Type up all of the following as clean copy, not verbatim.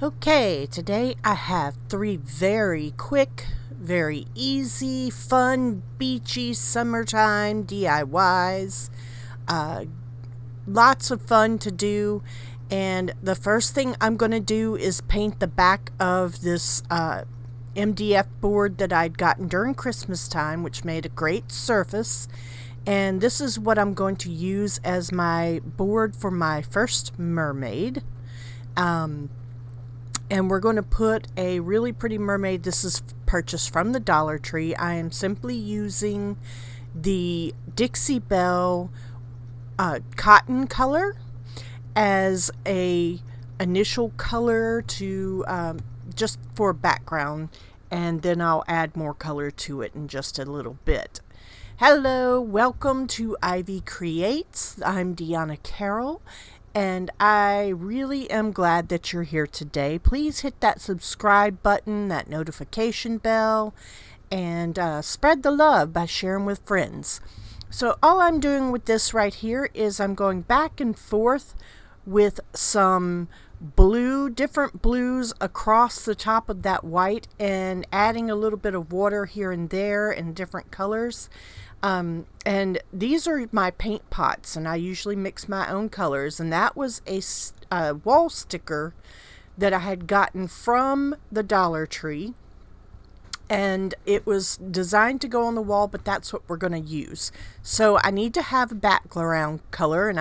Okay, today I have 3 very quick, very easy, fun, beachy, summertime DIYs. Uh, Lots of fun to do. And the first thing I'm going to do is paint the back of this MDF board that I'd gotten during Christmas time, which made a great surface. And this is what I'm going to use as my board for my first mermaid. And we're going to put a really pretty mermaid. This is purchased from the Dollar Tree. I am simply using the Dixie Belle cotton color as a initial color to just for background, and then I'll add more color to it in just a little bit. Hello, welcome to Ivycreates. I'm Deanna Carroll, and I really am glad that you're here today. Please hit that subscribe button, that notification bell, and spread the love by sharing with friends. So all I'm doing with this right here is I'm going back and forth with some different blues across the top of that white, and adding a little bit of water here and there in different colors. And these are my paint pots, and I usually mix my own colors. And that was a wall sticker that I had gotten from the Dollar Tree. And it was designed to go on the wall, but that's what we're going to use. So I need to have a background color, and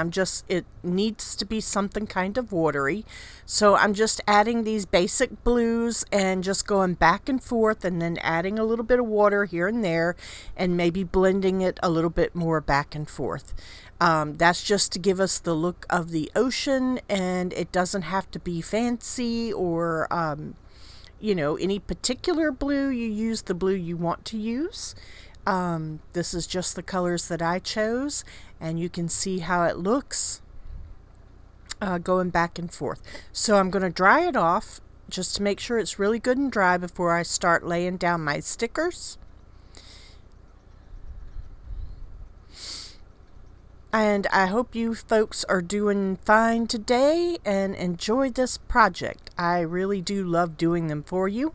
it needs to be something kind of watery. So I'm just adding these basic blues and just going back and forth, and then adding a little bit of water here and there, and maybe blending it a little bit more back and forth. That's just to give us the look of the ocean, and it doesn't have to be fancy or any particular blue. You use the blue you want to use. This is just the colors that I chose, and you can see how it looks going back and forth. So I'm going to dry it off just to make sure it's really good and dry before I start laying down my stickers. And I hope you folks are doing fine today and enjoy this project. I really do love doing them for you.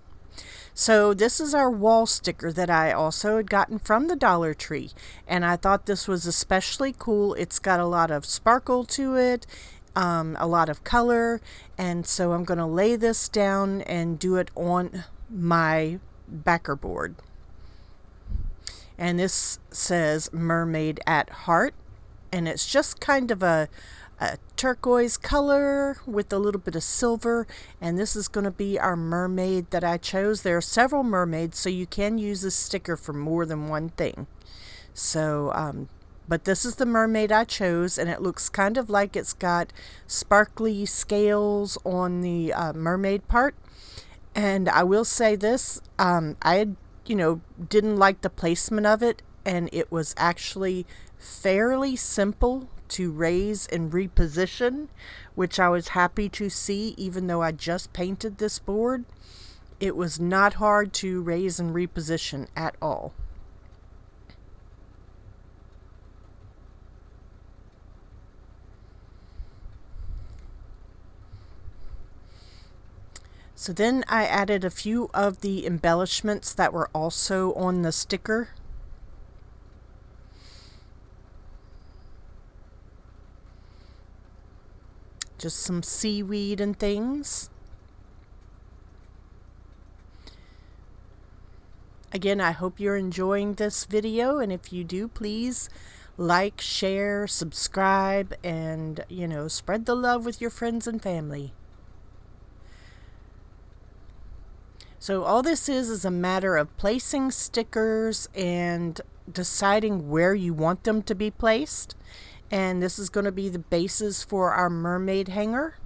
So this is our wall sticker that I also had gotten from the Dollar Tree. And I thought this was especially cool. It's got a lot of sparkle to it, a lot of color. And so I'm going to lay this down and do it on my backer board. And this says Mermaid at Heart. And it's just kind of a turquoise color with a little bit of silver. And this is going to be our mermaid that I chose. There are several mermaids, so you can use this sticker for more than one thing. So, but this is the mermaid I chose, and it looks kind of like it's got sparkly scales on the mermaid part. And I will say this, I didn't like the placement of it, and it was actually fairly simple to raise and reposition, which I was happy to see. Even though I just painted this board, it was not hard to raise and reposition at all. So then I added a few of the embellishments that were also on the sticker. Just some seaweed and things. Again, I hope you're enjoying this video, and if you do, please like, share, subscribe, and spread the love with your friends and family. So all this is a matter of placing stickers and deciding where you want them to be placed. And this is going to be the basis for our mermaid hanger.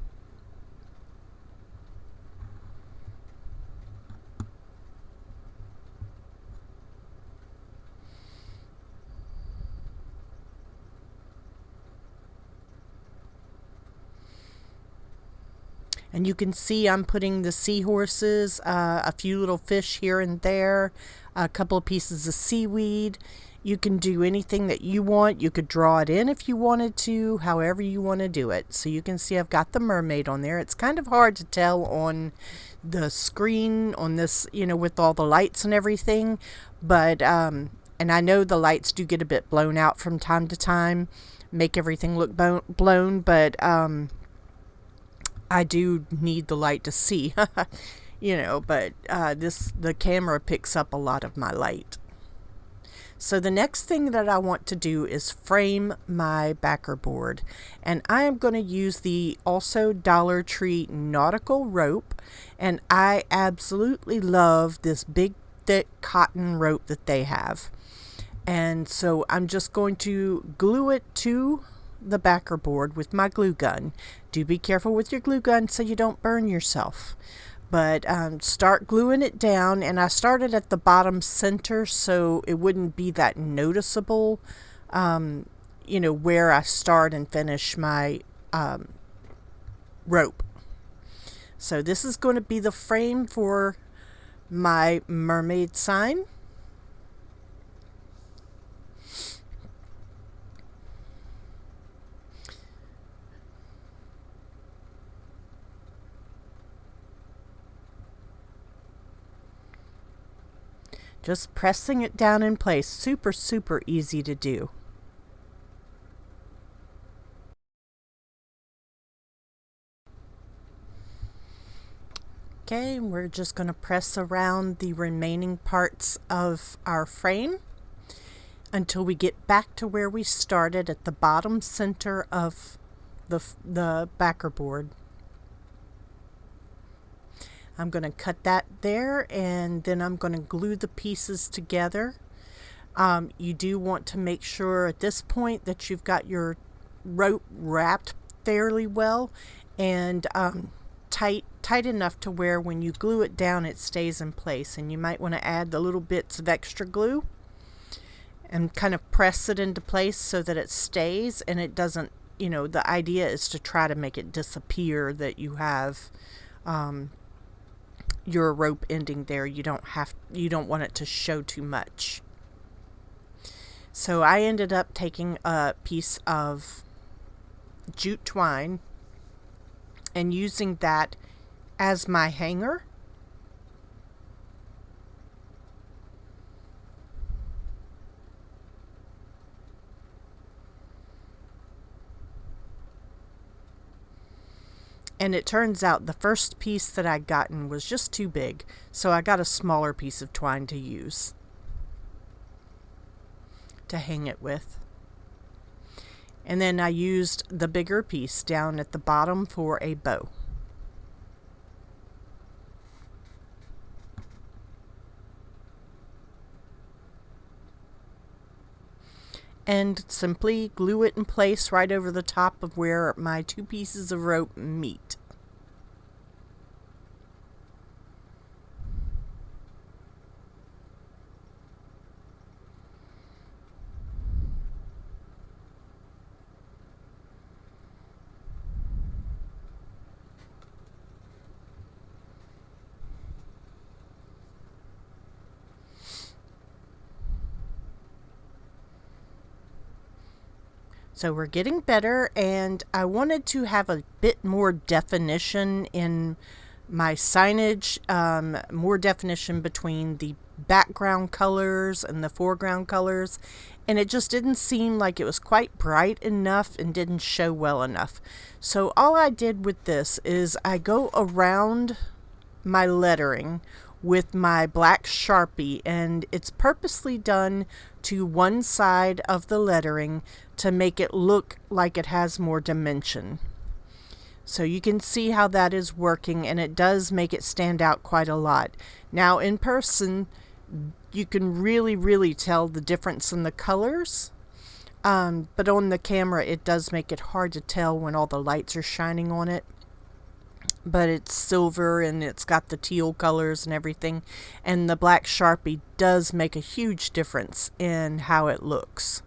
And you can see I'm putting the seahorses, a few little fish here and there, a couple of pieces of seaweed, You can do anything that you want. You could draw it in if you wanted to, however you want to do it. So you can see I've got the mermaid on there. It's kind of hard to tell on the screen on this, you know, with all the lights and everything. But, and I know the lights do get a bit blown out from time to time, make everything look blown, but I do need the light to see, you know, but the camera picks up a lot of my light. So the next thing that I want to do is frame my backer board, and I am going to use the also Dollar Tree nautical rope, and I absolutely love this big thick cotton rope that they have. And so I'm just going to glue it to the backer board with my glue gun. Do be careful with your glue gun so you don't burn yourself. But start gluing it down, and I started at the bottom center so it wouldn't be that noticeable, you know, where I start and finish my rope. So this is going to be the frame for my mermaid sign. Just pressing it down in place. Super, super easy to do. Okay, we're just going to press around the remaining parts of our frame until we get back to where we started at the bottom center of the backer board. I'm going to cut that there, and then I'm going to glue the pieces together. You do want to make sure at this point that you've got your rope wrapped fairly well and tight enough to where when you glue it down it stays in place. And you might want to add the little bits of extra glue and kind of press it into place so that it stays and it doesn't, you know, the idea is to try to make it disappear that you have your rope ending there. You don't want it to show too much. So I ended up taking a piece of jute twine and using that as my hanger. And it turns out the first piece that I'd gotten was just too big, so I got a smaller piece of twine to use to hang it with. And then I used the bigger piece down at the bottom for a bow. And simply glue it in place right over the top of where my two pieces of rope meet. So we're getting better, and I wanted to have a bit more definition in my signage, more definition between the background colors and the foreground colors, and it just didn't seem like it was quite bright enough and didn't show well enough. So all I did with this is I go around my lettering with my black Sharpie, and it's purposely done to one side of the lettering to make it look like it has more dimension. So you can see how that is working, and it does make it stand out quite a lot. Now in person you can really tell the difference in the colors, but on the camera it does make it hard to tell when all the lights are shining on it. But it's silver and it's got the teal colors and everything, and the black Sharpie does make a huge difference in how it looks.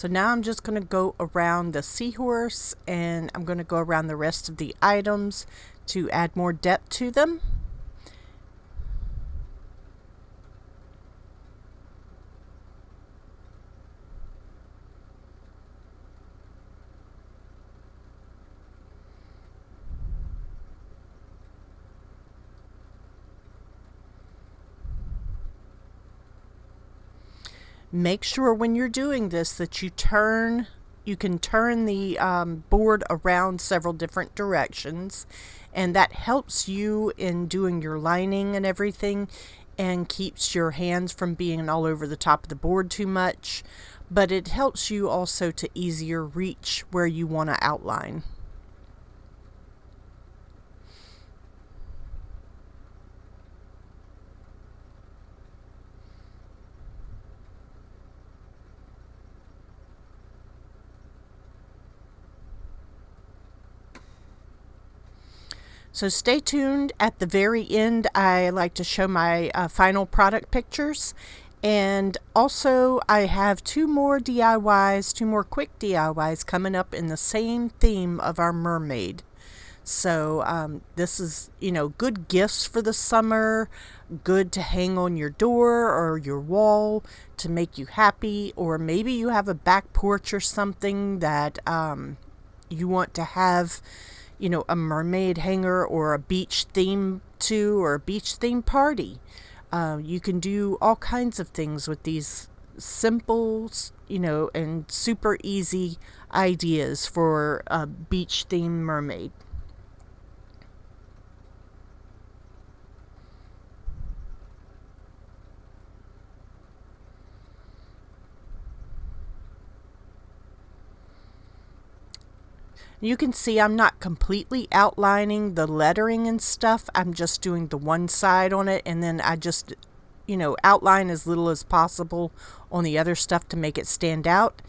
So now I'm just going to go around the seahorse, and I'm going to go around the rest of the items to add more depth to them. Make sure when you're doing this that you can turn the board around several different directions, and that helps you in doing your lining and everything, and keeps your hands from being all over the top of the board too much, but it helps you also to easier reach where you want to outline. So stay tuned. At the very end, I like to show my final product pictures. And also, I have two more quick DIYs coming up in the same theme of our mermaid. So this is, good gifts for the summer, good to hang on your door or your wall to make you happy. Or maybe you have a back porch or something that you want to have a mermaid hanger or a beach theme or a beach theme party. You can do all kinds of things with these simple, and super easy ideas for a beach theme mermaid. You can see I'm not completely outlining the lettering and stuff. I'm just doing the one side on it, and then I just, outline as little as possible on the other stuff to make it stand out.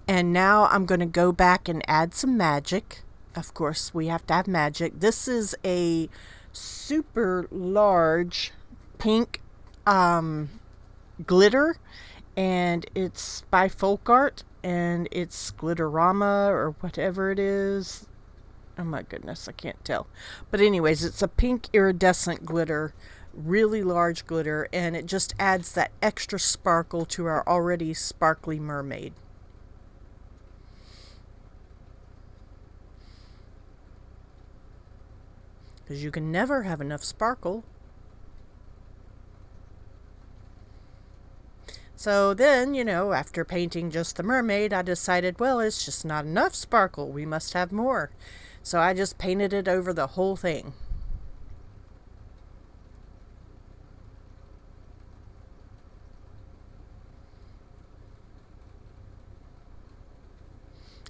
And now I'm going to go back and add some magic. Of course, we have to have magic. This is a super large pink glitter, and it's by Folk Art, and it's Glitterama or whatever it is. Oh my goodness, I can't tell. But anyways, it's a pink iridescent glitter, really large glitter, and it just adds that extra sparkle to our already sparkly mermaid. Because you can never have enough sparkle. So then, after painting just the mermaid, I decided, well, it's just not enough sparkle. We must have more. So I just painted it over the whole thing.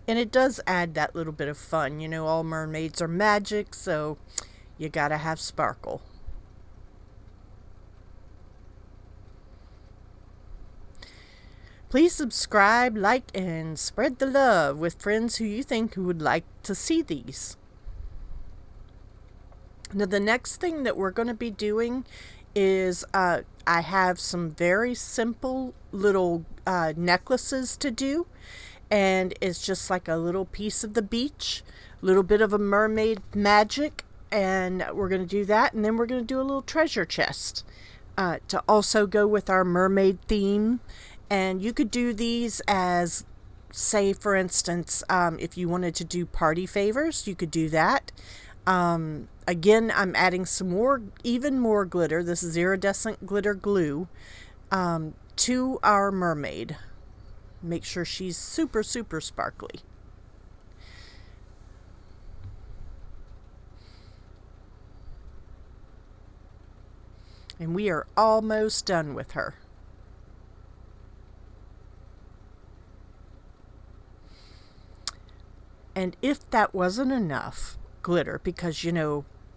And it does add that little bit of fun. All mermaids are magic, so you gotta have sparkle. Please subscribe, like, and spread the love with friends who you think who would like to see these. Now, the next thing that we're going to be doing is I have some very simple little necklaces to do. And it's just like a little piece of the beach, a little bit of a mermaid magic. And we're going to do that. And then we're going to do a little treasure chest to also go with our mermaid theme. And you could do these as, say, for instance, if you wanted to do party favors, you could do that. Again, I'm adding even more glitter. This is iridescent glitter glue to our mermaid. Make sure she's super, super sparkly. And we are almost done with her. And if that wasn't enough glitter, because,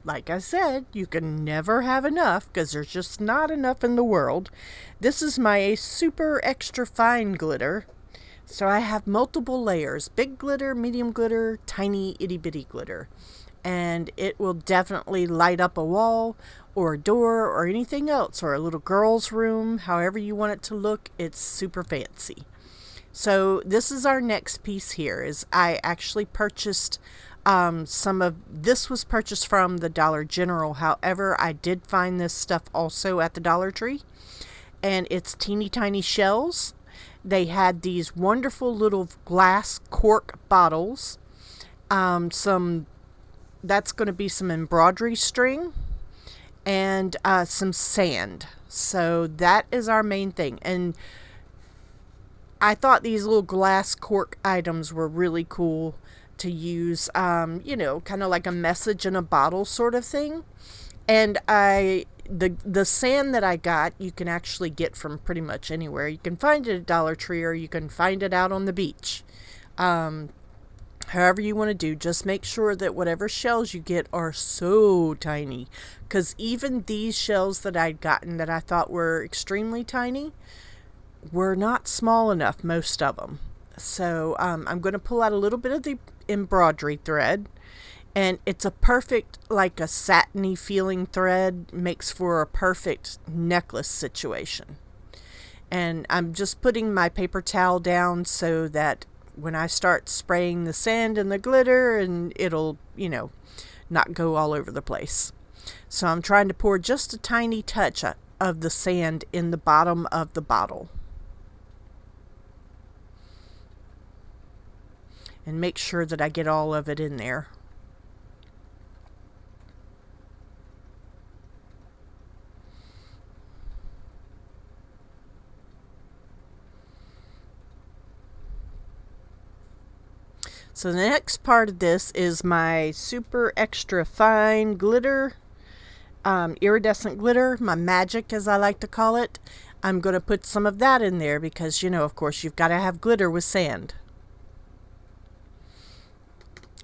like I said, you can never have enough because there's just not enough in the world. This is my super extra fine glitter. So I have multiple layers, big glitter, medium glitter, tiny itty bitty glitter. And it will definitely light up a wall or a door or anything else, or a little girl's room, however you want it to look. It's super fancy. So this is our next piece here. Is I actually purchased some of this was purchased from the Dollar General. However, I did find this stuff also at the Dollar Tree, and it's teeny tiny shells. They had these wonderful little glass cork bottles. Some that's going to be some embroidery string and some sand. So that is our main thing. And I thought these little glass cork items were really cool to use, you know, kind of like a message in a bottle sort of thing. And the sand that I got, you can actually get from pretty much anywhere. You can find it at Dollar Tree, or you can find it out on the beach. However you want to do, just make sure that whatever shells you get are so tiny. Because even these shells that I'd gotten that I thought were extremely tiny were not small enough, most of them. So I'm going to pull out a little bit of the embroidery thread. And it's a perfect, like a satiny feeling thread, makes for a perfect necklace situation. And I'm just putting my paper towel down so that when I start spraying the sand and the glitter, and it'll, you know, not go all over the place. So I'm trying to pour just a tiny touch of the sand in the bottom of the bottle. And make sure that I get all of it in there. So the next part of this is my super extra fine glitter, iridescent glitter, my magic as I like to call it. I'm going to put some of that in there because, you know, of course, you've got to have glitter with sand.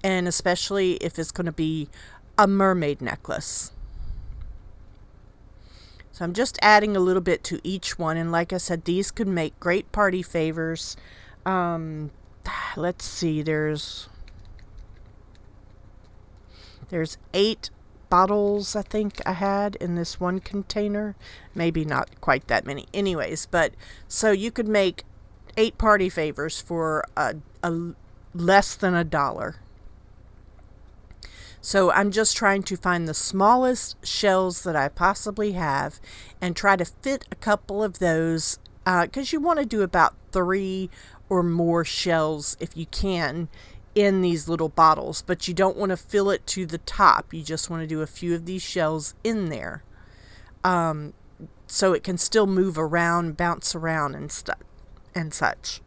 And especially if it's going to be a mermaid necklace. So I'm just adding a little bit to each one. And like I said, these could make great party favors. Let's see, there's 8 bottles I think I had in this one container. Maybe not quite that many. Anyways, but so you could make 8 party favors for a less than $1. So I'm just trying to find the smallest shells that I possibly have and try to fit a couple of those, because you want to do about 3 or more shells if you can in these little bottles, but you don't want to fill it to the top. You just want to do a few of these shells in there, so it can still move around, bounce around and stuff and such.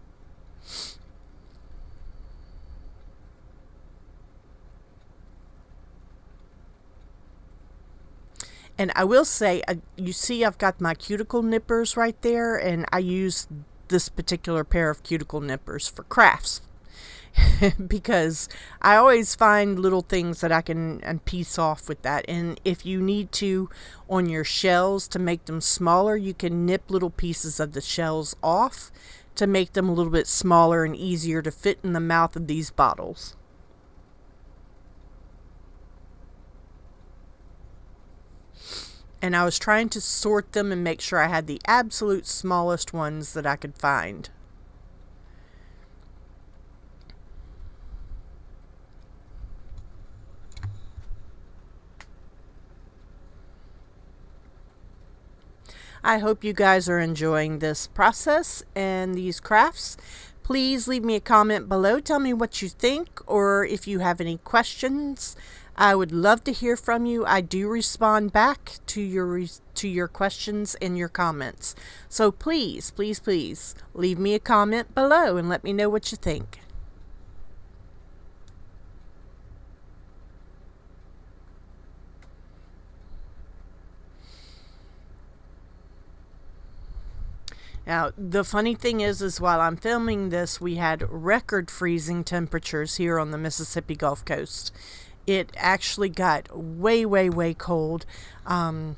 And I will say, you see I've got my cuticle nippers right there, and I use this particular pair of cuticle nippers for crafts because I always find little things that I can piece off with that. And if you need to, on your shells, to make them smaller, you can nip little pieces of the shells off to make them a little bit smaller and easier to fit in the mouth of these bottles. And I was trying to sort them and make sure I had the absolute smallest ones that I could find. I hope you guys are enjoying this process and these crafts. Please leave me a comment below. Tell me what you think, or if you have any questions. I would love to hear from you. I do respond back to your questions and your comments. So please, please, please leave me a comment below and let me know what you think. Now, the funny thing is while I'm filming this, we had record freezing temperatures here on the Mississippi Gulf Coast. It actually got way, way, way cold. I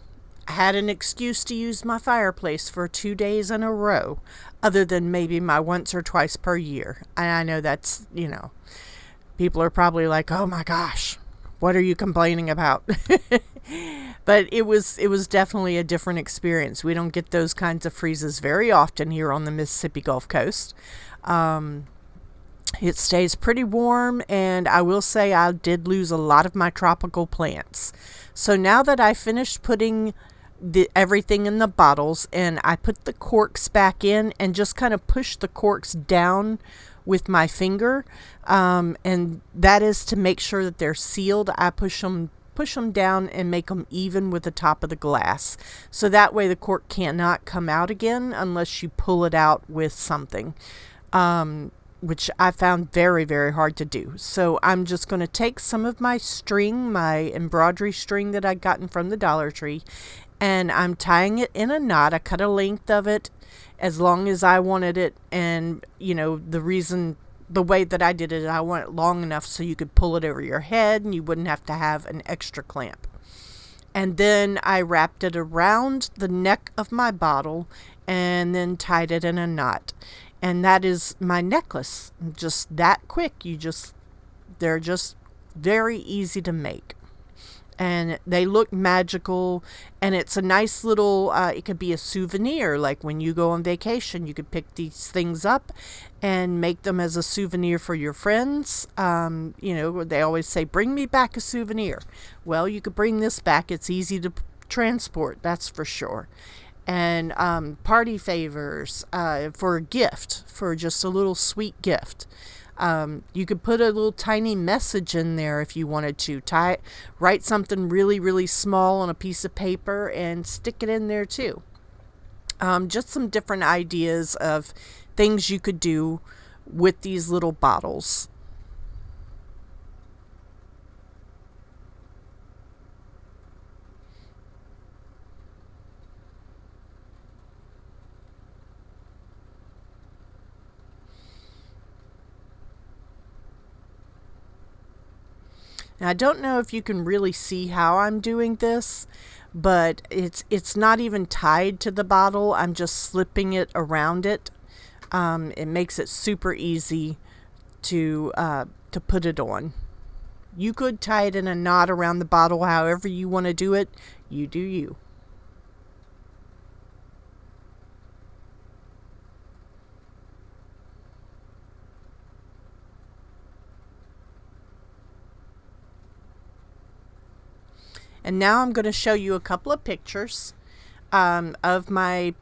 had an excuse to use my fireplace for 2 days in a row, other than maybe my once or twice per year. And I know that's, you know, people are probably like, oh my gosh, what are you complaining about? But it was definitely a different experience. We don't get those kinds of freezes very often here on the Mississippi Gulf Coast. It stays pretty warm, and I will say I did lose a lot of my tropical plants. So now that I finished putting everything in the bottles, and I put the corks back in and just kind of push the corks down with my finger, and that is to make sure that they're sealed. I push them down and make them even with the top of the glass, so that way the cork cannot come out again unless you pull it out with something, which I found very, very hard to do. So I'm just going to take some of my string, my embroidery string that I'd gotten from the Dollar Tree, and I'm tying it in a knot. I cut a length of it as long as I wanted it, and the way that I did it, I want it long enough so you could pull it over your head and you wouldn't have to have an extra clamp. And then I wrapped it around the neck of my bottle and then tied it in a knot. And that is my necklace. Just that quick. They're just very easy to make. And they look magical, and it's a nice little, it could be a souvenir. Like when you go on vacation, you could pick these things up and make them as a souvenir for your friends. They always say, bring me back a souvenir. Well, you could bring this back. It's easy to transport, that's for sure. And party favors for a gift, for just a little sweet gift. You could put a little tiny message in there if you wanted to. Write something really, really small on a piece of paper and stick it in there too. Just some different ideas of things you could do with these little bottles. Now, I don't know if you can really see how I'm doing this, but it's not even tied to the bottle. I'm just slipping it around it. It makes it super easy to put it on. You could tie it in a knot around the bottle however you want to do it. You do you. And now I'm going to show you a couple of pictures of my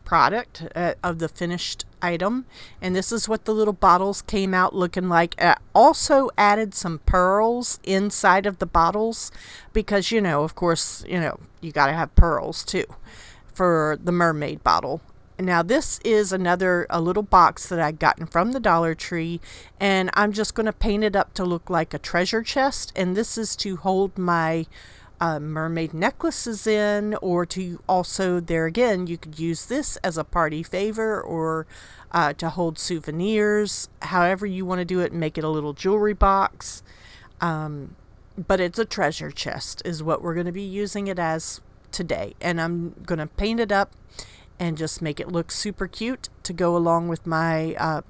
product, of the finished item. And this is what the little bottles came out looking like. I also added some pearls inside of the bottles because, of course, you got to have pearls too for the Mermaid bottle. Now this is a little box that I'd gotten from the Dollar Tree, and I'm just going to paint it up to look like a treasure chest. And this is to hold my mermaid necklaces in, or to also, there again, you could use this as a party favor or to hold souvenirs, however you want to do it, and make it a little jewelry box. But it's a treasure chest is what we're going to be using it as today. And I'm going to paint it up and just make it look super cute to go along with my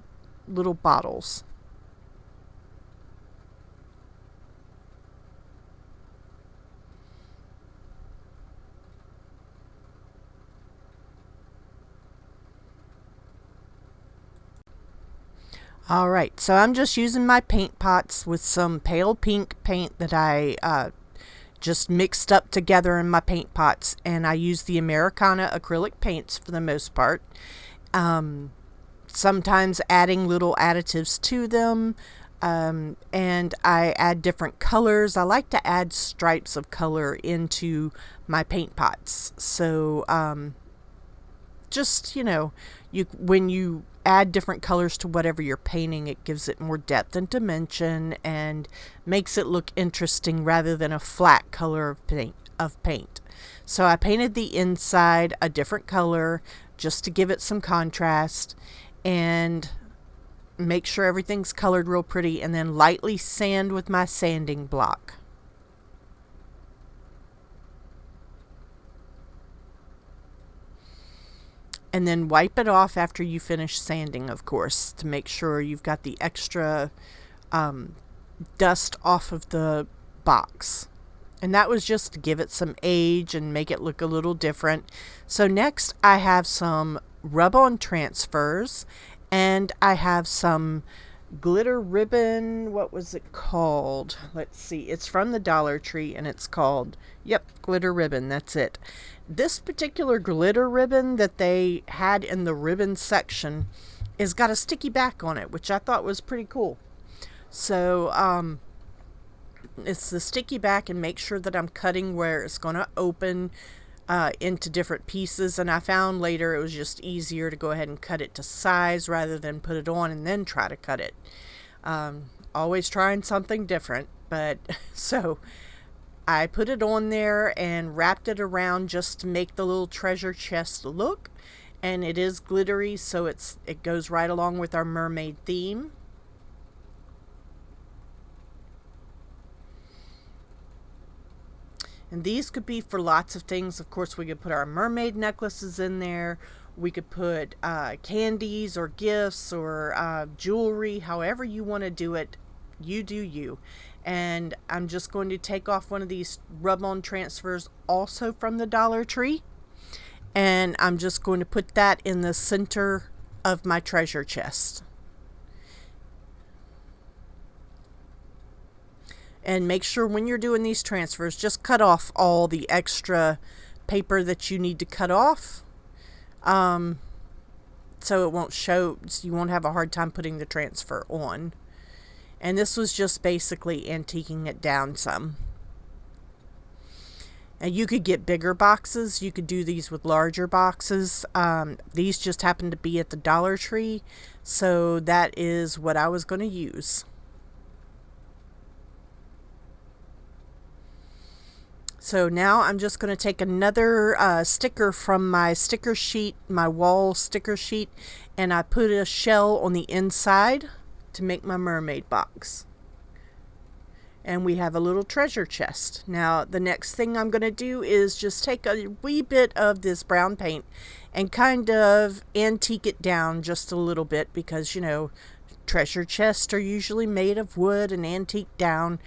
little bottles. Alright, so I'm just using my paint pots with some pale pink paint that I just mixed up together in my paint pots, and I use the Americana acrylic paints for the most part. Sometimes adding little additives to them, and I add different colors. I like to add stripes of color into my paint pots. So just, when you add different colors to whatever you're painting, it gives it more depth and dimension and makes it look interesting rather than a flat color of paint. So I painted the inside a different color just to give it some contrast and make sure everything's colored real pretty, and then lightly sand with my sanding block. And then wipe it off after you finish sanding, of course, to make sure you've got the extra dust off of the box. And that was just to give it some age and make it look a little different. So next I have some rub-on transfers, And I have some glitter ribbon. What was it called? Let's see. It's from the Dollar Tree and it's called, yep, glitter ribbon. That's it. This particular glitter ribbon that they had in the ribbon section is got a sticky back on it, which I thought was pretty cool. So it's the sticky back, and make sure that I'm cutting where it's going to open into different pieces. And I found later it was just easier to go ahead and cut it to size rather than put it on and then try to cut it. Always trying something different, but so I put it on there and wrapped it around just to make the little treasure chest look. And it is glittery, so it goes right along with our mermaid theme. And these could be for lots of things. Of course, we could put our mermaid necklaces in there. We could put candies or gifts or jewelry, however you want to do it. You do you. And I'm just going to take off one of these rub-on transfers also from the Dollar Tree. And I'm just going to put that in the center of my treasure chest. And make sure when you're doing these transfers, just cut off all the extra paper that you need to cut off. So it won't show, so you won't have a hard time putting the transfer on. And this was just basically antiquing it down some. And you could get bigger boxes. You could do these with larger boxes. These just happened to be at the Dollar Tree, so that is what I was going to use. So now I'm just going to take another sticker from my sticker sheet, my wall sticker sheet, and I put a shell on the inside to make my mermaid box. And we have a little treasure chest. Now the next thing I'm going to do is just take a wee bit of this brown paint and kind of antique it down just a little bit, because, you know, treasure chests are usually made of wood and antique down.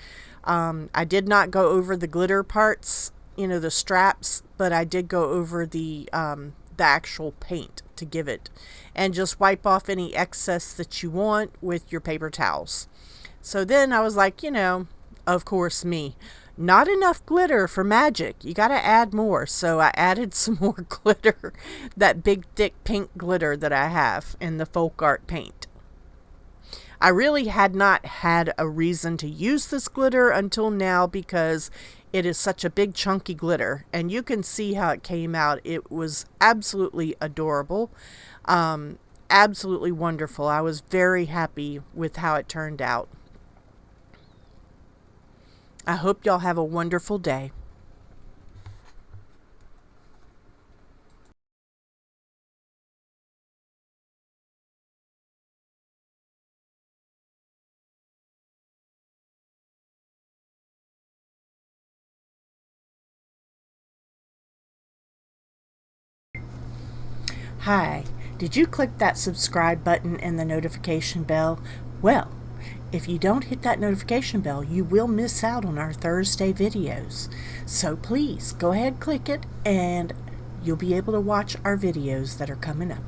I did not go over the glitter parts, you know, the straps, but I did go over the actual paint to give it, and just wipe off any excess that you want with your paper towels. So then I was like, you know, of course me, not enough glitter for magic. You got to add more. So I added some more glitter, that big thick pink glitter that I have in the folk art paint. I really had not had a reason to use this glitter until now, because it is such a big chunky glitter, and you can see how it came out. It was absolutely adorable, absolutely wonderful. I was very happy with how it turned out. I hope y'all have a wonderful day. Hi, did you click that subscribe button and the notification bell? Well, if you don't hit that notification bell, you will miss out on our Thursday videos. So please go ahead, click it, and you'll be able to watch our videos that are coming up.